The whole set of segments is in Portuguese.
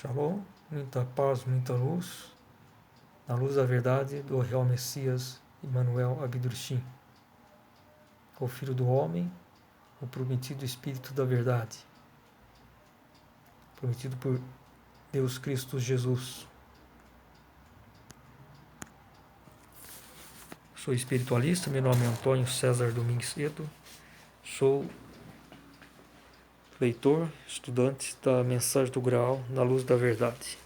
Shalom, muita paz, muita luz, na luz da verdade do real Messias Emmanuel Abdurshim, o Filho do Homem, o prometido Espírito da Verdade, prometido por Deus Cristo Jesus. Sou espiritualista, meu nome é Antônio César Domingues Edo, sou leitor, estudante da Mensagem do Graal na Luz da Verdade,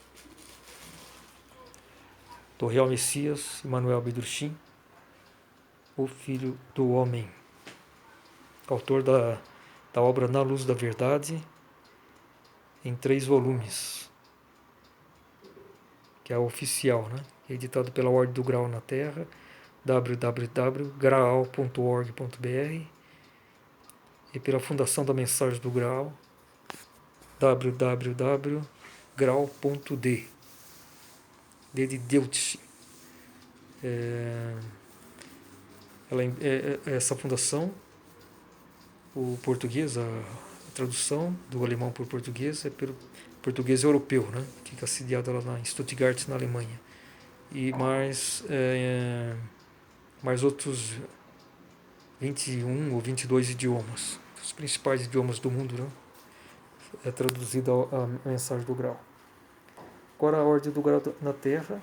do real Messias Emmanuel Abdurshim, o Filho do Homem, autor da obra Na Luz da Verdade, em 3 volumes, que é a oficial, né? Editado pela Ordem do Graal na Terra, www.graal.org.br, e pela Fundação da Mensagem do Graal, www.graal.d, de Deutsch. Essa fundação, o português, a tradução do alemão por português é pelo português europeu, né? Fica sediada lá em Stuttgart, na Alemanha. E mais outros 21 ou 22 idiomas, os principais idiomas do mundo, né? É traduzida a mensagem do Graal. Agora a ordem do Graal na Terra,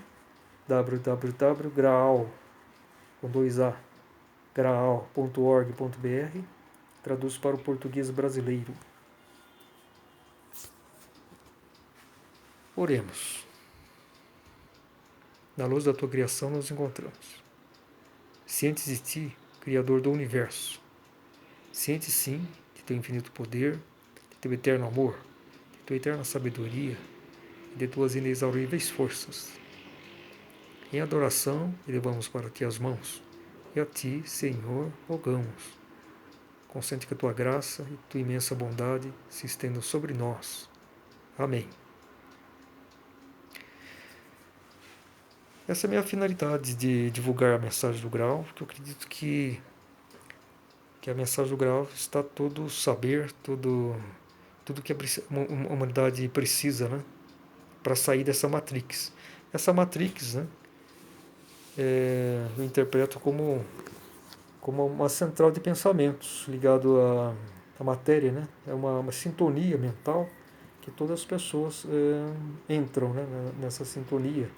www.graal, com 2A, graal.org.br, traduz para o português brasileiro. Oremos. Na luz da tua criação nos encontramos. Cientes de ti, Criador do Universo. Cientes sim de teu infinito poder, de teu eterno amor, de tua eterna sabedoria e de tuas inexauríveis forças. Em adoração, elevamos para ti as mãos, e a ti, Senhor, rogamos. Consente que a tua graça e tua imensa bondade se estendam sobre nós. Amém. Essa é a minha finalidade de divulgar a mensagem do Graal, porque eu acredito que a mensagem do Graal está todo o saber, tudo que a humanidade precisa, né, para sair dessa Matrix. Essa Matrix, né, eu interpreto como uma central de pensamentos ligado à matéria, né? É uma sintonia mental que todas as pessoas entram, né, nessa sintonia,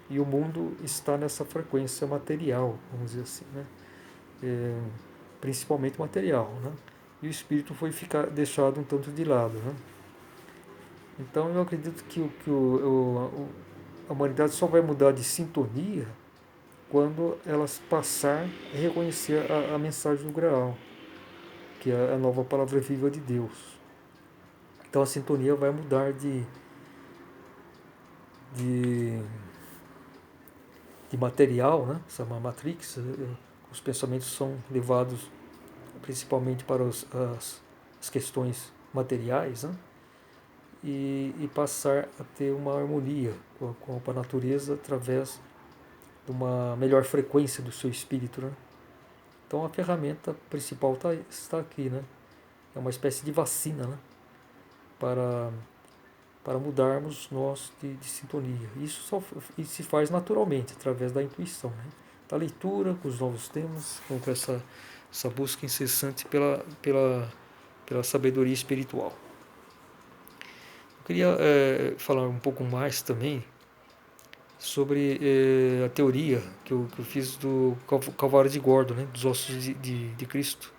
e o mundo está nessa frequência material, vamos dizer assim, né? Principalmente material, né? E o espírito foi deixado um tanto de lado, né? Então eu acredito que a humanidade só vai mudar de sintonia quando elas passar a reconhecer a mensagem do Graal, que é a nova palavra viva de Deus. Então a sintonia vai mudar de material, né? Essa matrix, os pensamentos são levados principalmente para as questões materiais, né? E passar a ter uma harmonia com a natureza através de uma melhor frequência do seu espírito, né? Então a ferramenta principal está aqui, né? É uma espécie de vacina, né? Para mudarmos nós de sintonia. Isso se faz naturalmente, através da intuição, né? Da leitura, com os novos temas, com essa busca incessante pela sabedoria espiritual. Eu queria falar um pouco mais também sobre a teoria que eu fiz do Calvário de Gordon, né? Dos ossos de Cristo.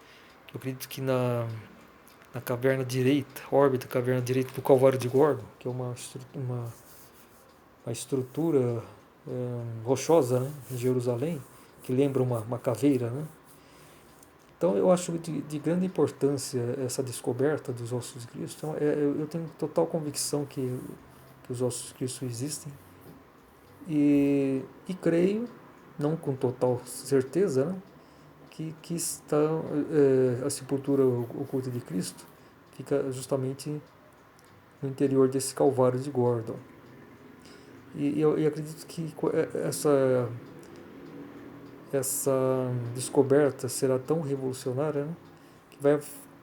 Eu acredito que na caverna direita, órbita caverna direita do Calvário de Gordon, que é uma estrutura rochosa, né, em Jerusalém, que lembra uma caveira, né? Então eu acho de grande importância essa descoberta dos ossos de Cristo. Então, eu tenho total convicção que os ossos de Cristo existem, e creio, não com total certeza, né, que está a sepultura oculta de Cristo fica justamente no interior desse Calvário de Gordon. E eu acredito que essa descoberta será tão revolucionária, né, que vai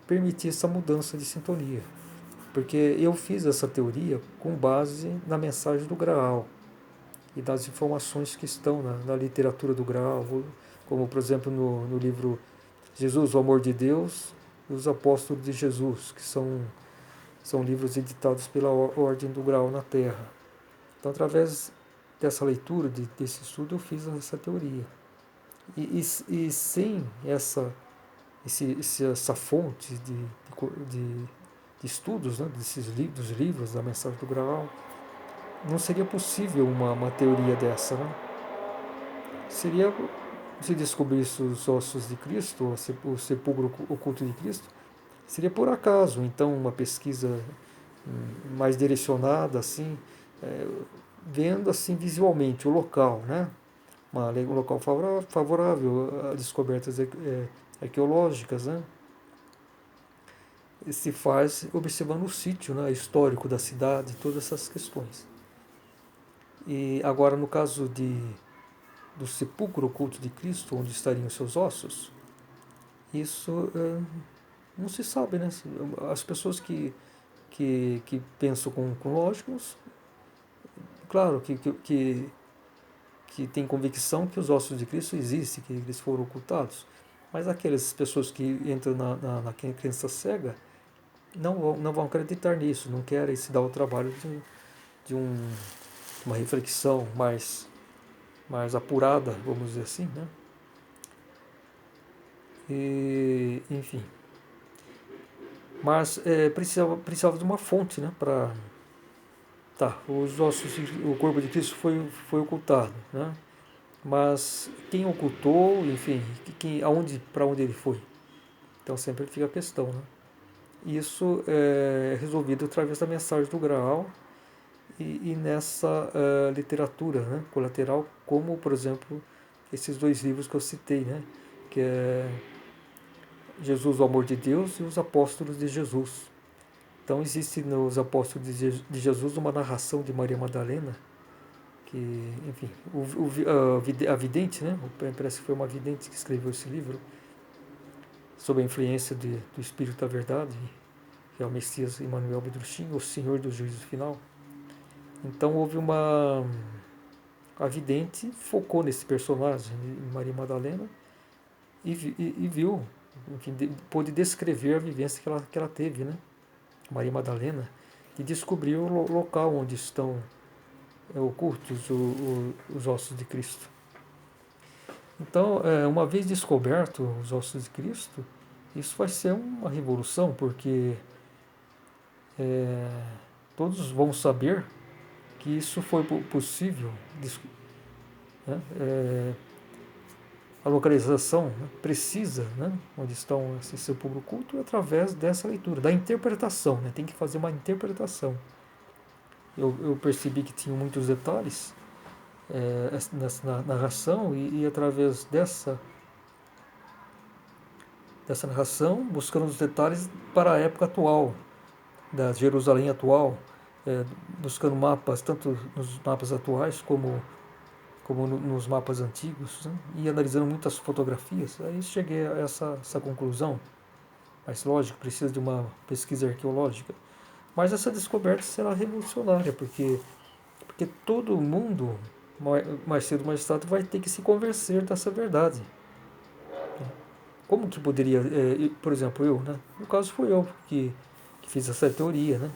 permitir essa mudança de sintonia. Porque eu fiz essa teoria com base na mensagem do Graal e das informações que estão na literatura do Graal, como por exemplo no livro Jesus, o Amor de Deus e os Apóstolos de Jesus, que são livros editados pela Ordem do Graal na Terra. Então, através dessa leitura, desse estudo, eu fiz essa teoria. E sem essa fonte de estudos, né, dos livros da mensagem do Graal, não seria possível uma teoria dessa. Né? Seria se descobrisse os ossos de Cristo, o sepulcro oculto de Cristo, seria por acaso. Então, uma pesquisa mais direcionada, assim, vendo assim visualmente o local, né? Um local favorável a descobertas arqueológicas, né? E se faz observando o sítio, né, histórico da cidade, todas essas questões. E agora, no caso do sepulcro oculto de Cristo, onde estariam seus ossos, isso não se sabe, né? As pessoas que pensam com lógicos, claro, que tem convicção que os ossos de Cristo existem, que eles foram ocultados. Mas aquelas pessoas que entram na crença cega não vão acreditar nisso, não querem se dar o trabalho de uma reflexão mais apurada, vamos dizer assim, né? E, enfim. Mas precisava de uma fonte, né? Os ossos, o corpo de Cristo foi ocultado, né? Mas quem ocultou, enfim, para onde ele foi? Então sempre fica a questão, né? Isso é resolvido através da mensagem do Graal e nessa literatura, né, colateral, como, por exemplo, esses dois livros que eu citei, né, que é Jesus, o Amor de Deus e os Apóstolos de Jesus. Então existe nos Apóstolos de Jesus uma narração de Maria Madalena, que, enfim, a vidente, né, parece que foi uma vidente que escreveu esse livro, sob a influência do Espírito da Verdade, que é o Messias Emmanuel Bedrushim, o Senhor do Juízo Final. Então houve a vidente focou nesse personagem, em Maria Madalena, e viu, enfim, pôde descrever a vivência que ela teve, né? Maria Madalena, e descobriu o local onde estão ocultos os ossos de Cristo. Então, uma vez descoberto os ossos de Cristo, isso vai ser uma revolução, porque todos vão saber que isso foi possível, né? A localização, né, precisa, né, onde estão esse sepulcro oculto, através dessa leitura, da interpretação, né, tem que fazer uma interpretação. Eu percebi que tinha muitos detalhes nessa narração e através dessa narração, buscando os detalhes para a época atual, da Jerusalém atual, buscando mapas, tanto nos mapas atuais como nos mapas antigos, né? E analisando muitas fotografias, aí cheguei a essa conclusão. Mas lógico, precisa de uma pesquisa arqueológica. Mas essa descoberta será revolucionária, porque todo mundo, mais cedo ou mais tarde, vai ter que se convencer dessa verdade. Como que poderia, por exemplo, eu, né? No caso fui eu que fiz essa teoria, né?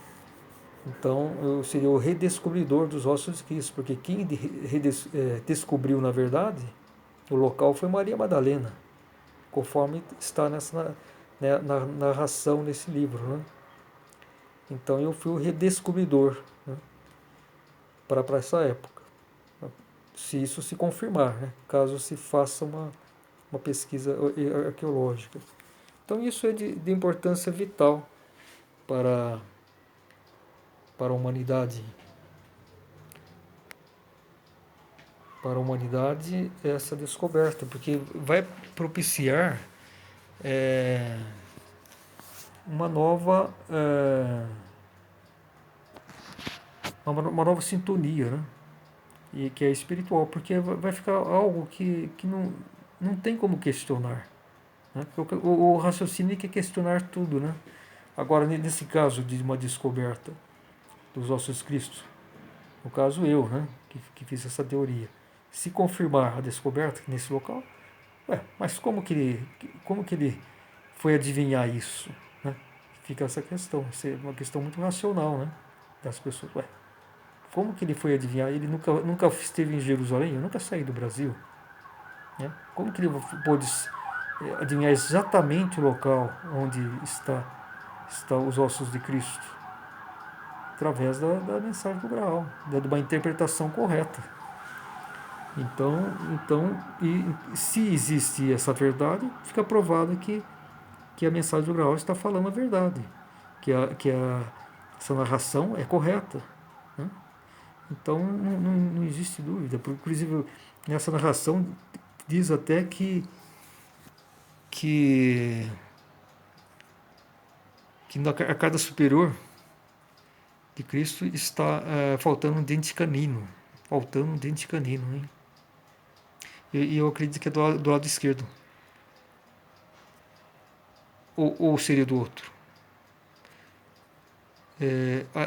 Então eu seria o redescobridor dos ossos de Cristo, porque quem descobriu, na verdade, o local foi Maria Madalena, conforme está na narração nesse livro. Né? Então eu fui o redescobridor, né, para essa época, se isso se confirmar, né, caso se faça uma pesquisa arqueológica. Então isso é de importância vital para a humanidade. Para a humanidade essa descoberta, porque vai propiciar uma nova sintonia, né? E que é espiritual, porque vai ficar algo que não tem como questionar, né? Porque o raciocínio quer questionar tudo, né? Agora, nesse caso de uma descoberta dos ossos de Cristo, no caso eu, né, que fiz essa teoria, se confirmar a descoberta nesse local, mas como que ele foi adivinhar isso? Né? Fica essa questão, isso é uma questão muito racional, né, das pessoas. Como que ele foi adivinhar? Ele nunca esteve em Jerusalém, eu nunca saí do Brasil. Né? Como que ele pôde adivinhar exatamente o local onde está os ossos de Cristo? Através da mensagem do Graal, de uma interpretação correta. Então e se existe essa verdade, fica provado que a mensagem do Graal está falando a verdade, essa narração é correta. Né? Então não existe dúvida. Inclusive, nessa narração diz até que, que na arcada superior de Cristo está faltando um dente canino. Faltando um dente canino. Hein? E eu acredito que é do lado esquerdo. Ou seria do outro.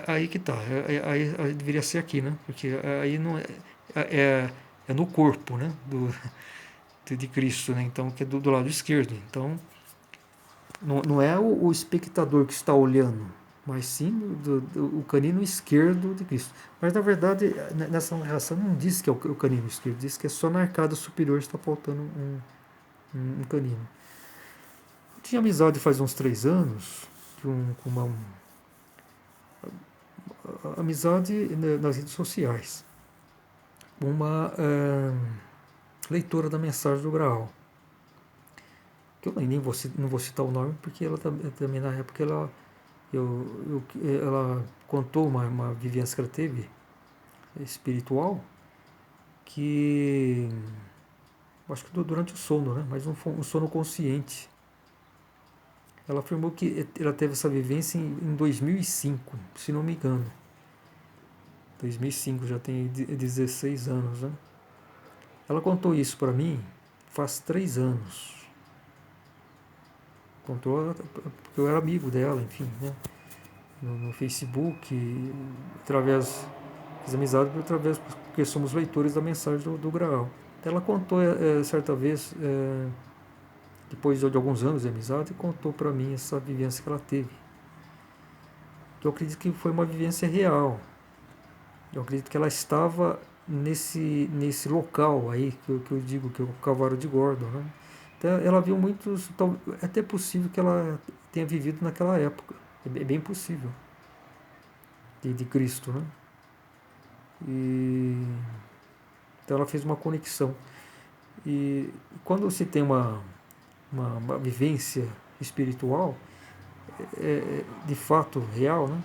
Aí que tá. Aí deveria ser aqui, né? Porque aí não é no corpo, né? De Cristo, né? Então, que é do lado esquerdo. Então, não é o espectador que está olhando, mas sim o canino esquerdo de Cristo. Mas, na verdade, nessa narração não diz que é o canino esquerdo, diz que é só na arcada superior está faltando um canino. Eu tinha amizade faz uns 3 anos com uma amizade nas redes sociais. Uma leitora da mensagem do Graal. Que eu nem não vou citar o nome, porque ela também na época ela contou uma vivência que ela teve espiritual, que acho que durante o sono, né? Mas um sono consciente. Ela afirmou que ela teve essa vivência em 2005, se não me engano. 2005, já tem 16 anos, né? Ela contou isso para mim faz 3 anos. Contou porque eu era amigo dela, enfim, né? No Facebook, fiz amizade porque somos leitores da mensagem do Graal. Ela contou certa vez, depois de alguns anos de amizade, contou para mim essa vivência que ela teve. Que eu acredito que foi uma vivência real. Eu acredito que ela estava nesse local aí, que eu digo que é o Calvário de Gordon. Né? Então, ela viu muitos. É até possível que ela tenha vivido naquela época. É bem possível. De Cristo. Né? Então ela fez uma conexão. E quando você tem uma vivência espiritual, de fato real, né?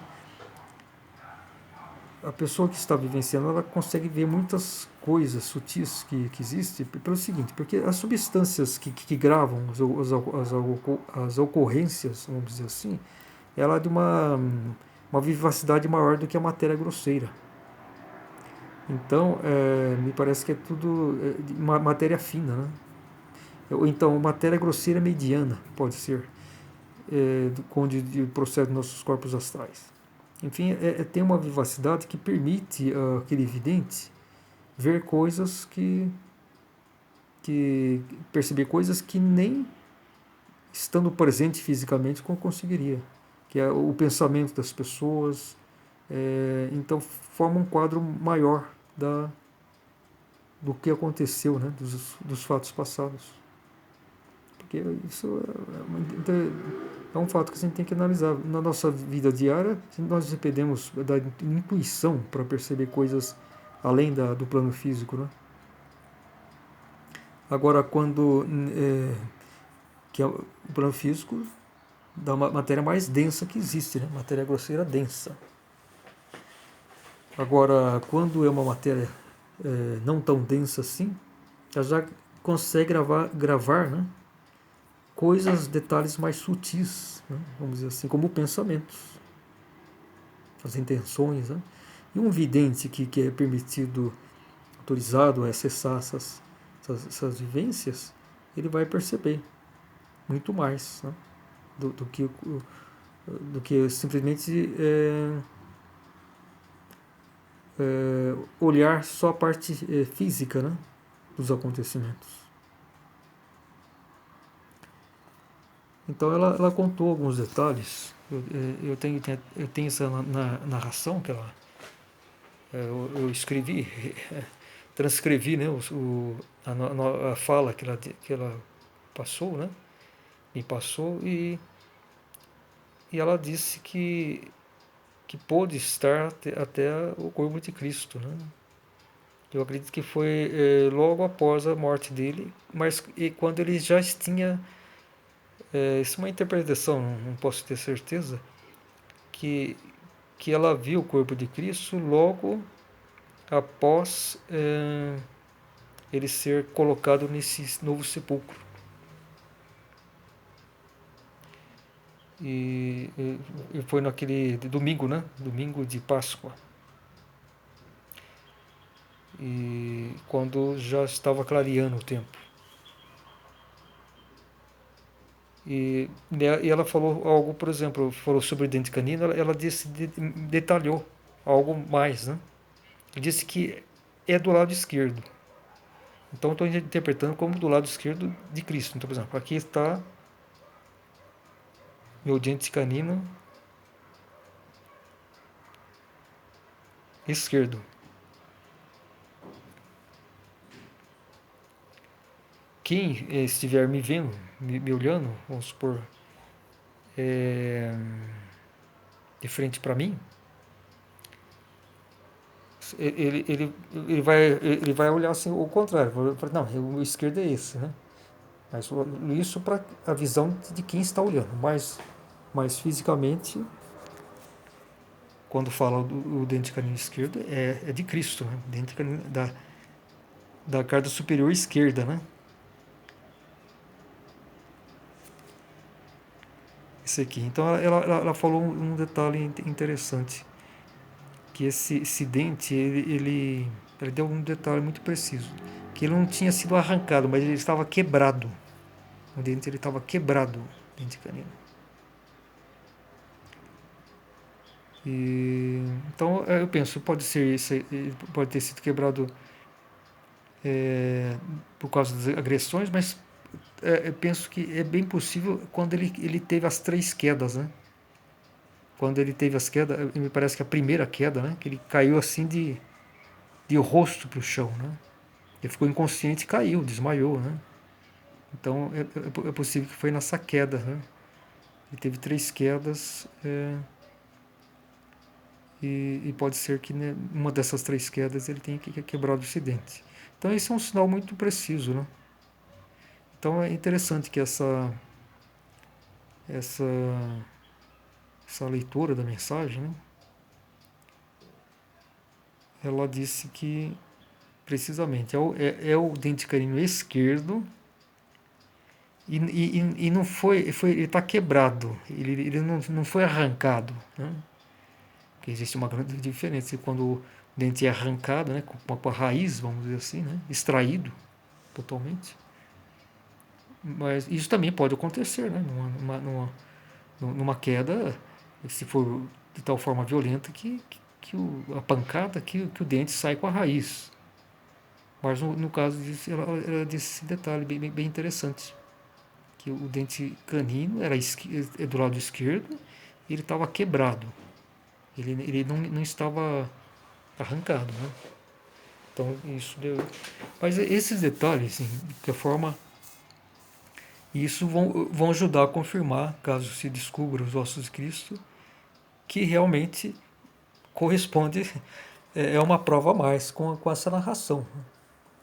A pessoa que está vivenciando, ela consegue ver muitas coisas sutis que existem, pelo seguinte, porque as substâncias que gravam as ocorrências, vamos dizer assim, ela é de uma vivacidade maior do que a matéria grosseira. Então, me parece que é tudo matéria fina, né? Ou então, matéria grosseira mediana, pode ser, onde procede nossos corpos astrais. Enfim, tem uma vivacidade que permite aquele vidente ver coisas perceber coisas que nem estando presente fisicamente conseguiria, que é o pensamento das pessoas. Então forma um quadro maior do que aconteceu, né, dos fatos passados. Porque isso é um fato que a gente tem que analisar. Na nossa vida diária, nós dependemos da intuição para perceber coisas além do plano físico. Né? Agora, que é o plano físico da matéria mais densa que existe, né? Matéria grosseira densa. Agora, quando é uma matéria não tão densa assim, ela já consegue gravar, né? Coisas, detalhes mais sutis, né? Vamos dizer assim, como pensamentos, as intenções. Né? E um vidente que é permitido, autorizado a acessar essas vivências, ele vai perceber muito mais, né? do que do que simplesmente olhar só a parte física, né, dos acontecimentos. Então ela contou alguns detalhes. Eu tenho essa narração que eu escrevi, transcrevi, né, a fala que ela passou, né, me passou, e ela disse que pôde estar até o corpo de Cristo, né? Eu acredito que foi logo após a morte dele, mas quando ele já tinha, isso é uma interpretação, não posso ter certeza, que, que ela viu o corpo de Cristo logo após ele ser colocado nesse novo sepulcro. E foi naquele domingo, né? Domingo de Páscoa. E quando já estava clareando o tempo. E ela falou algo, por exemplo, falou sobre o dente canino, ela detalhou algo mais, né? Disse que é do lado esquerdo. Então estou interpretando como do lado esquerdo de Cristo. Então, por exemplo, aqui está meu dente canino esquerdo. Quem estiver me vendo, me olhando, vamos supor, de frente para mim, ele vai olhar assim o contrário. Não, o esquerdo é esse, né? Mas isso para a visão de quem está olhando. Mas fisicamente, quando fala o dente canino esquerdo, é de Cristo, né? Dente canino da carda superior esquerda, né? Esse aqui. Então ela falou um detalhe interessante, que esse dente, ele deu um detalhe muito preciso, que ele não tinha sido arrancado, mas ele estava quebrado. O dente ele estava quebrado, o dente canino. Então eu penso, pode ter sido quebrado por causa das agressões, mas eu penso que é bem possível quando ele teve as 3 quedas, né? Quando ele teve as quedas, me parece que a primeira queda, né? Que ele caiu assim de rosto para o chão, né? Ele ficou inconsciente e caiu, desmaiou, né? Então é possível que foi nessa queda, né? Ele teve 3 quedas, e pode ser que, né, uma dessas 3 quedas ele tenha quebrado esse dente. Então esse é um sinal muito preciso, né? Então é interessante que essa, essa leitura da mensagem, né? Ela disse que precisamente é o dente canino esquerdo, e não ele está quebrado, ele não foi arrancado, né? Porque existe uma grande diferença quando o dente é arrancado, né, com a raiz, vamos dizer assim, né, extraído totalmente. Mas isso também pode acontecer, né, numa queda, se for de tal forma violenta a pancada, que o dente sai com a raiz. Mas no caso disso, ela disse esse detalhe bem interessante, que o dente canino é do lado esquerdo, e ele estava quebrado. Ele não estava arrancado, né? Então isso deu. Mas esses detalhes, assim, de que forma, isso vão ajudar a confirmar, caso se descubra os ossos de Cristo, que realmente corresponde, é uma prova a mais com essa narração, né?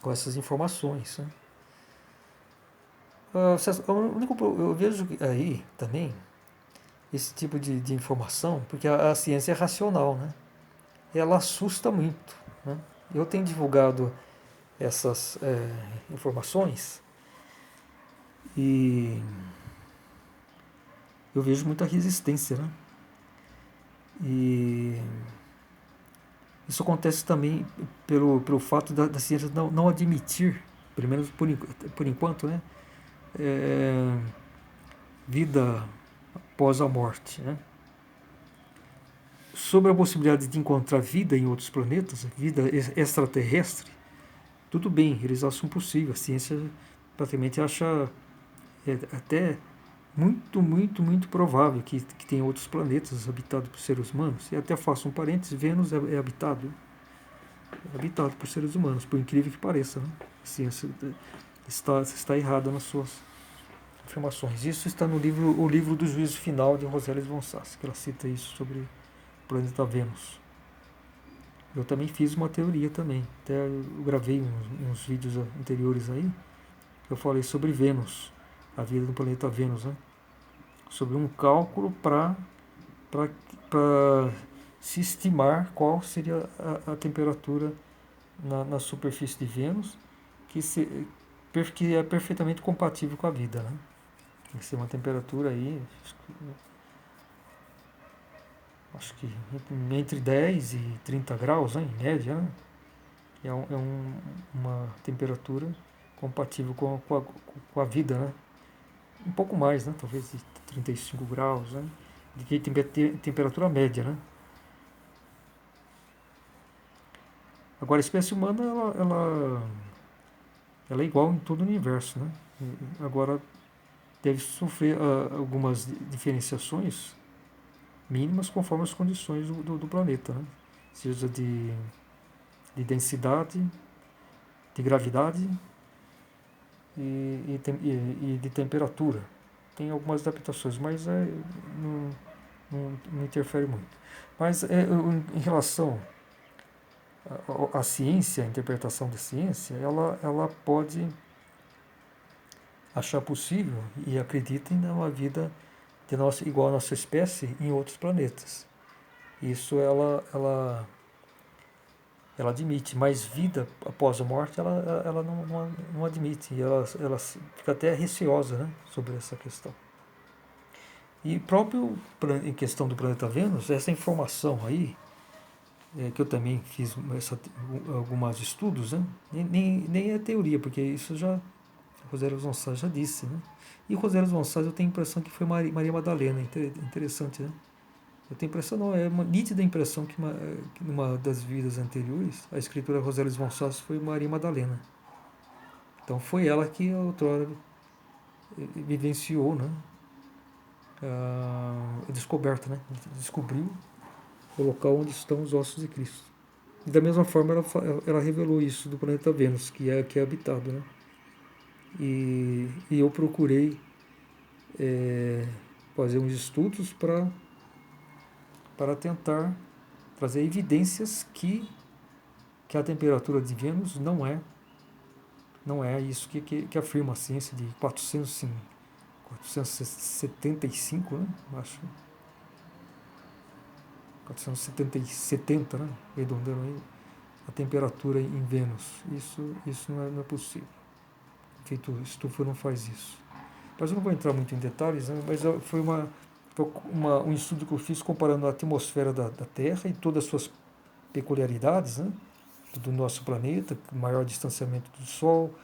Com essas informações, né? Eu vejo aí também esse tipo de informação, porque a ciência é racional, né? Ela assusta muito, né? Eu tenho divulgado essas informações, e eu vejo muita resistência, né? E isso acontece também pelo fato da ciência não admitir, pelo menos por enquanto, né, vida após a morte, né? sobre a possibilidade de encontrar vida em outros planetas, vida extraterrestre, tudo bem, eles acham possível. A ciência praticamente acha até muito provável que tem outros planetas habitados por seres humanos. E até faço um parênteses, Vênus é habitado por seres humanos, por incrível que pareça. Né? A ciência está errada nas suas afirmações. Isso está no livro O Livro do Juízo Final, de Rosalind von Sass, que ela cita isso sobre o planeta Vênus. Eu também fiz uma teoria também. Até eu gravei uns vídeos anteriores aí. Eu falei sobre Vênus, a vida do planeta Vênus, né? Sobre um cálculo para se estimar qual seria a temperatura na superfície de Vênus, que é perfeitamente compatível com a vida, né? Tem que ser uma temperatura aí, acho que entre 10 e 30 graus, né, em média, né? Uma temperatura compatível com a vida, né? Um pouco mais, né? Talvez de 35 graus, né? De que temperatura média, né? Agora, a espécie humana, ela é igual em todo o universo, né? Agora, deve sofrer algumas diferenciações mínimas conforme as condições do planeta, né? Seja de densidade, de gravidade e de temperatura. Tem algumas adaptações, mas não interfere muito. Mas em relação à ciência, a interpretação da ciência, ela pode achar possível e acredita em uma vida igual à nossa espécie em outros planetas. Isso ela admite, mas vida após a morte ela não admite. E ela fica até receosa, né, sobre essa questão. E próprio em questão do planeta Vênus, essa informação aí, que eu também fiz alguns estudos, né, nem é teoria, porque isso já Roseli von Sass já disse, né? E Roseli von Sass eu tenho a impressão que foi Maria Madalena, interessante, né? Eu tenho a impressão, não, é uma nítida impressão que numa das vidas anteriores, a escritora Roseli von Sass foi Maria Madalena. Então foi ela que outrora vivenciou, né? A descoberta, né? Descobriu o local onde estão os ossos de Cristo. E da mesma forma ela revelou isso do planeta Vênus, que é habitado, né? E eu procurei fazer uns estudos para tentar trazer evidências que a temperatura de Vênus não é isso que afirma a ciência de 475, né? Acho 470, né? Redondando aí a temperatura em Vênus. Isso não é possível. Feito estufa não faz isso. Mas eu não vou entrar muito em detalhes, né? Mas foi um estudo que eu fiz comparando a atmosfera da Terra e todas as suas peculiaridades, né, do nosso planeta, maior distanciamento do Sol,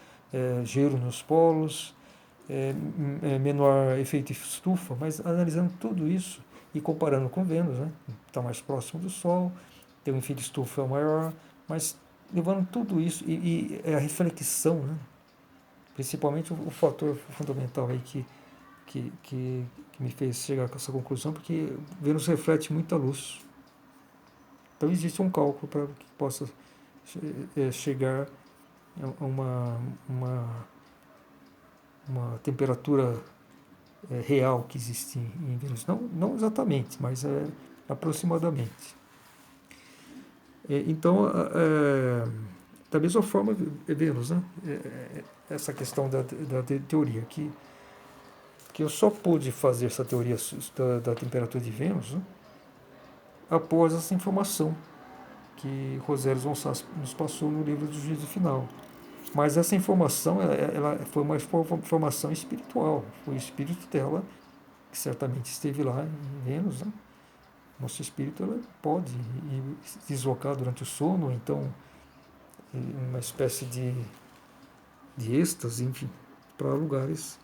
gelo nos polos, menor efeito estufa, mas analisando tudo isso e comparando com Vênus, né, está mais próximo do Sol, tem um efeito estufa maior, mas levando tudo isso e a reflexão, né, principalmente o fator fundamental aí que me fez chegar a essa conclusão, porque Vênus reflete muita luz. Então existe um cálculo para que possa chegar a uma temperatura real que existe em Vênus. Não exatamente, mas aproximadamente. Então, da mesma forma, Vênus, né? Essa questão da teoria, que eu só pude fazer essa teoria da temperatura de Vênus, né, após essa informação que Roseli von Sass nos passou no livro do Juízo Final. Mas essa informação ela foi uma informação espiritual. Foi o espírito dela, que certamente esteve lá em Vênus. Né? Nosso espírito ela pode se deslocar durante o sono, ou então uma espécie de êxtase, enfim, para lugares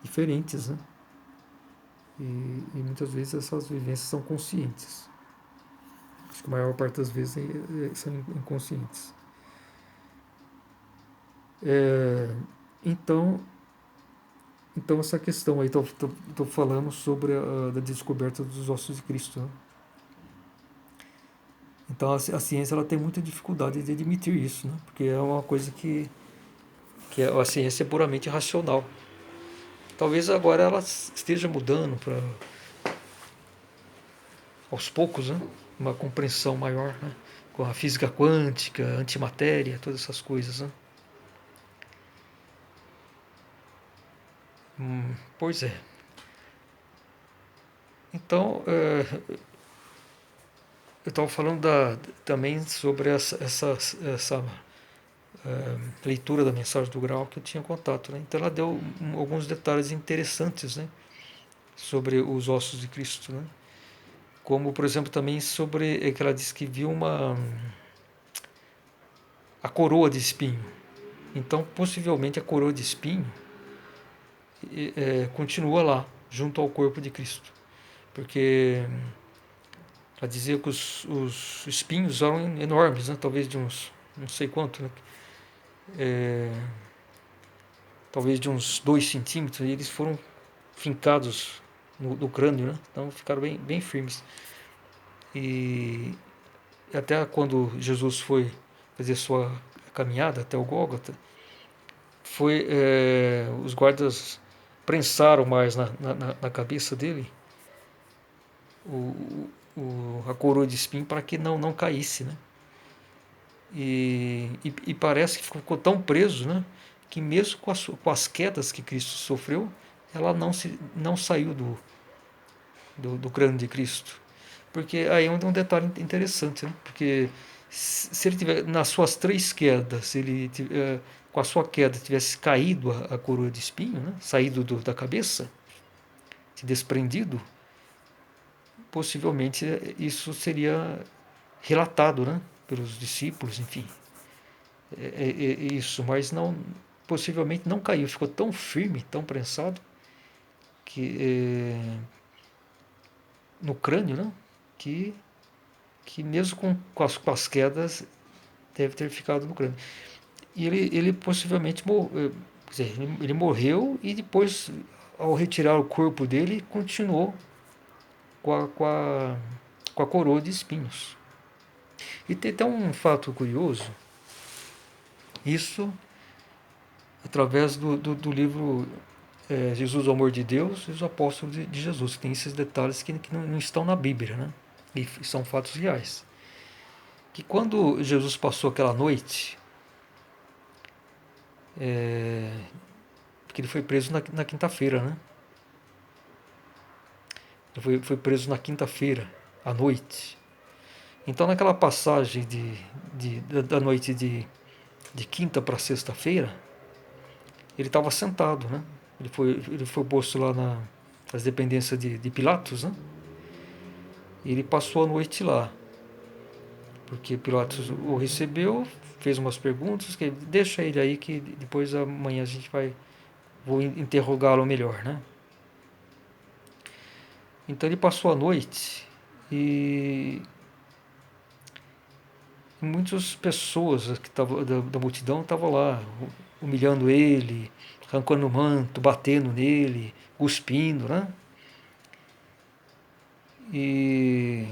diferentes. Né? E muitas vezes essas vivências são conscientes. A maior parte das vezes são inconscientes. É, então, então, essa questão aí, estou falando sobre a descoberta dos ossos de Cristo. Né? Então, a ciência ela tem muita dificuldade de admitir isso, né? Porque é uma coisa que a ciência é puramente racional. Talvez agora ela esteja mudando para, aos poucos, né? Uma compreensão maior, né? Com a física quântica, antimatéria, todas essas coisas. Né? Pois é. Então, eu estava falando também sobre essa leitura da mensagem do Grau que eu tinha contato. Né? Então ela deu alguns detalhes interessantes, né? Sobre os ossos de Cristo. Né? Como, por exemplo, também sobre que ela disse que viu a coroa de espinho. Então, possivelmente, a coroa de espinho continua lá, junto ao corpo de Cristo. Porque ela dizia que os espinhos eram enormes, né? Talvez de uns, não sei quanto, né? Talvez de uns 2 centímetros, e eles foram fincados no crânio, né? Então ficaram bem firmes. E até quando Jesus foi fazer sua caminhada até o Gólgota, os guardas prensaram mais na cabeça dele a coroa de espinho para que não caísse, né? E parece que ficou tão preso, né, que mesmo com as quedas que Cristo sofreu, ela não saiu do crânio de Cristo. Porque aí é um detalhe interessante, né? Porque se ele tiver nas suas 3 quedas, se ele com a sua queda tivesse caído a coroa de espinho, né? Saído da cabeça, se desprendido, possivelmente isso seria relatado, né? Pelos discípulos, enfim. Isso, mas não, possivelmente não caiu, ficou tão firme, tão prensado, que no crânio, né? Que mesmo com as quedas deve ter ficado no crânio. E ele possivelmente quer dizer, ele morreu e depois, ao retirar o corpo dele, continuou com a coroa de espinhos. E tem até um fato curioso, isso através do livro Jesus, o Amor de Deus e os Apóstolos de Jesus, que tem esses detalhes que não estão na Bíblia, né? E são fatos reais. Que quando Jesus passou aquela noite, porque ele foi preso na quinta-feira, né? Ele foi preso na quinta-feira, à noite. Então, naquela passagem da noite de quinta para sexta-feira, ele estava sentado, né? Ele foi posto lá nas dependências de Pilatos, né? E ele passou a noite lá, porque Pilatos o recebeu, fez umas perguntas, que deixa ele aí que depois amanhã a gente vou interrogá-lo melhor, né? Então ele passou a noite e muitas pessoas que tavam, da multidão estavam lá, humilhando ele, arrancando o manto, batendo nele, cuspindo, né? E,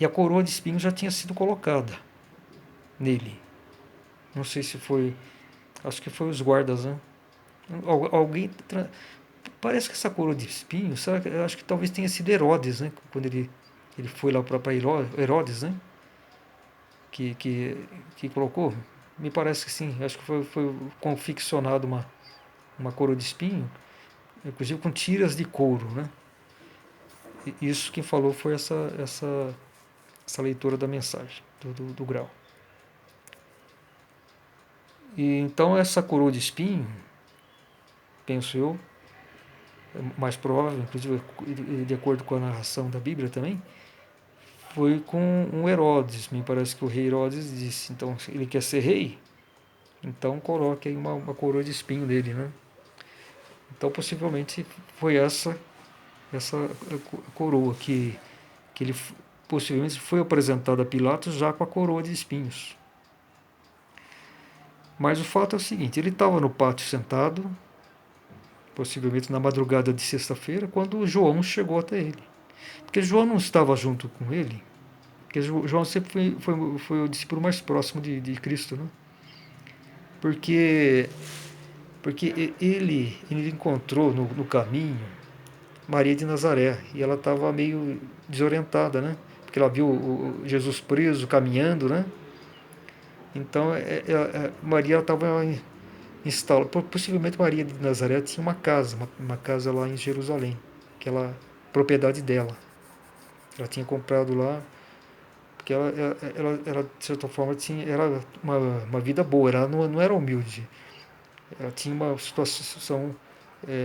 e a coroa de espinhos já tinha sido colocada nele. Não sei se foi, acho que foi os guardas, né? Alguém parece que essa coroa de espinhos, sabe? Eu acho que talvez tenha sido Herodes, né? Quando ele foi lá para Herodes, né? Que colocou. Me parece que sim. Acho que foi confeccionado uma coroa de espinho, inclusive com tiras de couro, né? E isso quem falou foi essa leitura da mensagem do Grau. E então essa coroa de espinho, penso eu, é mais provável, inclusive de acordo com a narração da Bíblia também, foi com um Herodes. Me parece que o rei Herodes disse, então ele quer ser rei, então coloque aí uma coroa de espinho dele, né? Então possivelmente foi essa coroa que ele possivelmente foi apresentado a Pilatos já com a coroa de espinhos. Mas o fato é o seguinte, ele estava no pátio sentado, possivelmente na madrugada de sexta-feira, quando João chegou até ele. Porque João não estava junto com ele, porque João sempre foi o discípulo mais próximo de Cristo, né? Porque, porque ele encontrou no caminho Maria de Nazaré, e ela estava meio desorientada, né? Porque ela viu Jesus preso, caminhando, né? Então, Maria estava instalada. Possivelmente Maria de Nazaré tinha uma casa lá em Jerusalém, que ela propriedade dela. Ela tinha comprado lá, porque ela de certa forma, era uma vida boa, ela não era humilde. Ela tinha uma situação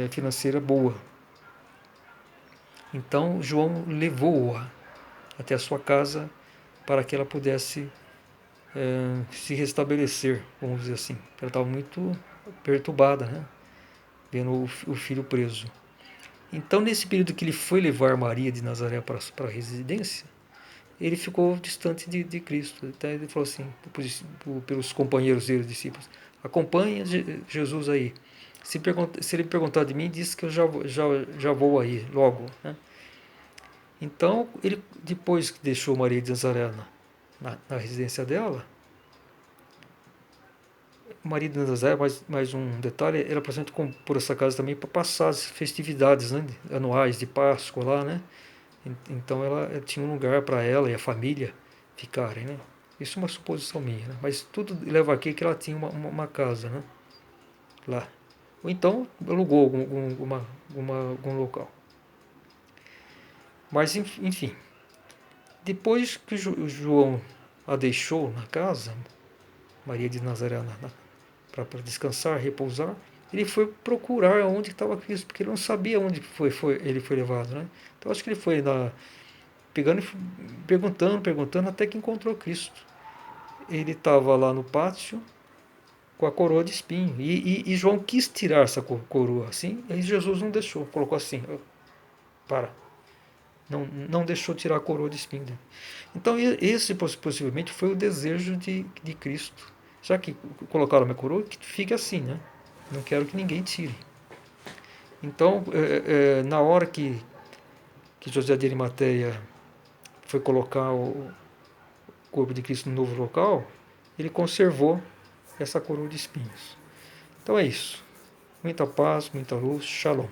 financeira boa. Então, João levou-a até a sua casa para que ela pudesse se restabelecer, vamos dizer assim. Ela estava muito perturbada, né? Vendo o filho preso. Então, nesse período que ele foi levar Maria de Nazaré para a residência, ele ficou distante de Cristo. Então, ele falou assim, pelos companheiros dele, discípulos, acompanhe Jesus aí. Se ele perguntar de mim, diz que eu já vou aí, logo. Né? Então, ele, depois que deixou Maria de Nazaré na residência dela, Maria de Nazaré, mais um detalhe, era presente por essa casa também para passar as festividades, né, anuais de Páscoa lá, né? Então ela tinha um lugar para ela e a família ficarem, né? Isso é uma suposição minha, né? Mas tudo leva aqui que ela tinha uma casa, né? Lá. Ou então alugou algum local. Mas enfim, depois que João a deixou na casa, Maria de Nazaré para descansar, repousar, ele foi procurar onde estava Cristo, porque ele não sabia onde ele foi levado, né? Então acho que ele foi pegando e perguntando até que encontrou Cristo. Ele estava lá no pátio com a coroa de espinho e João quis tirar essa coroa assim, e Jesus não deixou, colocou assim, para, não deixou tirar a coroa de espinho dele. Então esse possivelmente foi o desejo de Cristo, já que colocaram a minha coroa, que fique assim, né? Não quero que ninguém tire. Então, na hora que José de Arimateia foi colocar o corpo de Cristo no novo local, ele conservou essa coroa de espinhos. Então é isso. Muita paz, muita luz. Shalom.